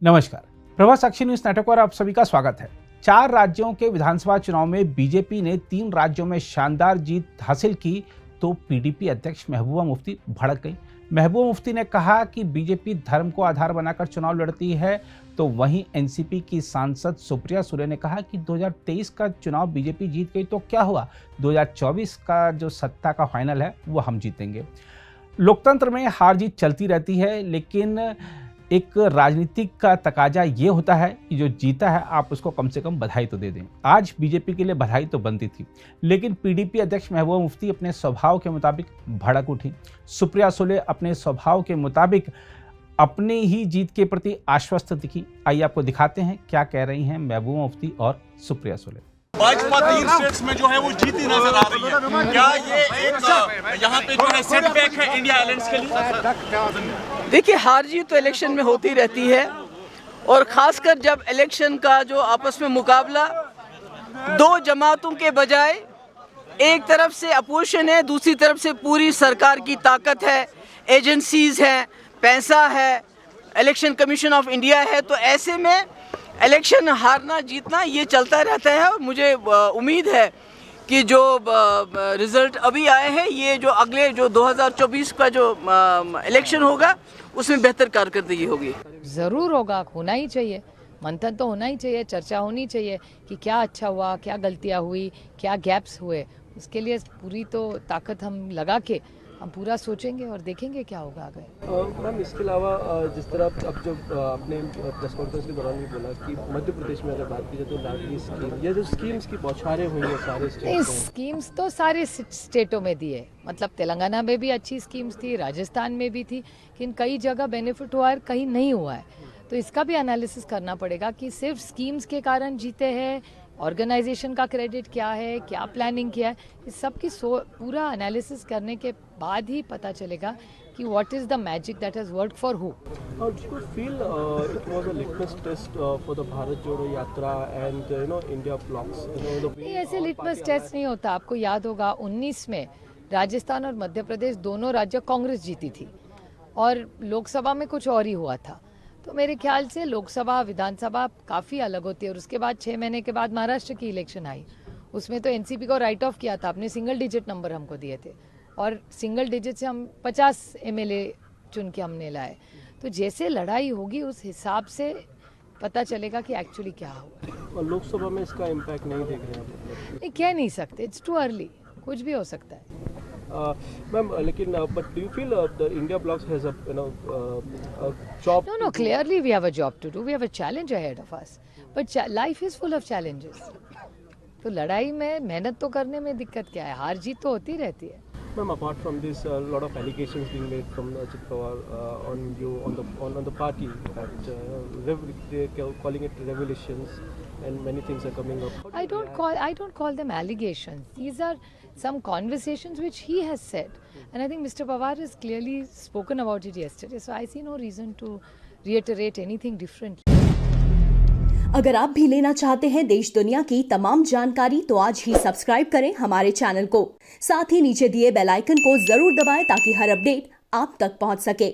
नमस्कार, प्रभा साक्षी news network पर आप सभी का स्वागत है। 4 राज्यों के विधानसभा चुनाव में बीजेपी ने 3 राज्यों में शानदार जीत हासिल की तो पीडीपी अध्यक्ष महबूबा मुफ्ती भड़क गई। महबूबा मुफ्ती ने कहा कि बीजेपी धर्म को आधार बनाकर चुनाव लड़ती है, तो वहीं एनसीपी की सांसद सुप्रिया सुले ने कहा कि 2023 का चुनाव बीजेपी जीत गई तो क्या हुआ, 2024 का जो सत्ता का फाइनल है वो हम जीतेंगे। लोकतंत्र में हार जीत चलती रहती है, लेकिन एक राजनीतिक का तकाजा ये होता है कि जो जीता है आप उसको कम से कम बधाई तो दे दें। आज बीजेपी के लिए बधाई तो बनती थी, लेकिन पीडीपी अध्यक्ष महबूबा मुफ्ती अपने स्वभाव के मुताबिक भड़क उठी। सुप्रिया सुले अपने स्वभाव के मुताबिक अपनी ही जीत के प्रति आश्वस्त दिखी। आइए आपको दिखाते हैं क्या कह रही हैं महबूबा मुफ्ती और सुप्रिया सुले। भाजपा 3 स्टेट्स में जो है वो जीती नजर आ रही है। क्या ये एक यहाँ पे जो है सेटबैक है इंडिया अलायंस के लिए? देखिए, हार जीत तो इलेक्शन में होती रहती है, और खासकर जब इलेक्शन का जो आपस में मुकाबला दो जमातों के बजाय एक तरफ से अपोजिशन है, दूसरी तरफ से पूरी सरकार की ताकत है, एजेंसीज हैं, पैसा है, इलेक्शन कमीशन ऑफ इंडिया है, तो ऐसे में इलेक्शन हारना जीतना ये चलता रहता है। और मुझे उम्मीद है कि जो रिज़ल्ट अभी आए हैं, ये जो अगले जो 2024 का जो इलेक्शन होगा उसमें बेहतर कारकर्दगी होगी। ज़रूर होगा, होना ही चाहिए, मंथन तो होना ही चाहिए, चर्चा होनी चाहिए कि क्या अच्छा हुआ, क्या गलतियाँ हुई, क्या गैप्स हुए। उसके लिए पूरी तो ताकत हम लगा के हम पूरा सोचेंगे और देखेंगे क्या होगा आगे। मैम, इसके अलावा जिस तरह अब जब आपने प्रेस कॉन्फ्रेंस के दौरान भी बोला कि मध्य प्रदेश में अगर बात की जाए तो लाडली स्कीम, ये जो स्कीम्स की बौछारें हुई हैं सारे स्टेट स्कीम्स तो सारे स्टेटों में दिए, मतलब तेलंगाना में भी अच्छी स्कीम्स थी, राजस्थान में भी थी, लेकिन कई जगह बेनिफिट हुआ है, कहीं नहीं हुआ है। तो इसका भी एनालिसिस करना पड़ेगा कि सिर्फ स्कीम्स के कारण जीते हैं, ऑर्गेनाइजेशन का क्रेडिट क्या है, क्या प्लानिंग किया है, इस सब की पूरा एनालिसिस करने के बाद ही पता चलेगा कि what is the magic that has worked for who. और do you feel it was a litmus test for the Bharat Jodo Yatra and India blocks? नहीं, ऐसे लिटमस टेस्ट नहीं होता। आपको याद होगा 19 में राजस्थान और मध्य प्रदेश दोनों राज्य कांग्रेस जीती थी और लोकसभा में कुछ और ही हुआ था। तो मेरे ख्याल से लोकसभा विधानसभा काफ़ी अलग होती है। और उसके बाद 6 महीने के बाद महाराष्ट्र की इलेक्शन आई, उसमें तो एनसीपी को राइट ऑफ किया था, अपने सिंगल डिजिट नंबर हमको दिए थे और सिंगल डिजिट से हम 50 एमएलए चुन के हमने लाए। तो जैसे लड़ाई होगी उस हिसाब से पता चलेगा कि एक्चुअली क्या होगा। और लोकसभा में इसका इम्पैक्ट नहीं देख रहे हैं? नहीं, कह नहीं सकते, इट्स टू अर्ली, कुछ भी हो सकता है। मैम, लेकिन but do you feel the India blocks has a job? No, clearly we have a job to do. We have a challenge ahead of us. But life is full of challenges. तो लड़ाई में मेहनत तो करने में दिक्कत क्या है, हार जीत तो होती रहती है। Ma'am, apart from this, a lot of allegations being made from Ajit Pawar on you, on the party, that they're calling it revelations, and many things are coming up. I don't call them allegations. These are some conversations which he has said, and I think Mr. Pawar has clearly spoken about it yesterday. So I see no reason to reiterate anything differently. अगर आप भी लेना चाहते हैं देश दुनिया की तमाम जानकारी तो आज ही सब्सक्राइब करें हमारे चैनल को। साथ ही नीचे दिए बेल आइकन को जरूर दबाएं ताकि हर अपडेट आप तक पहुंच सके।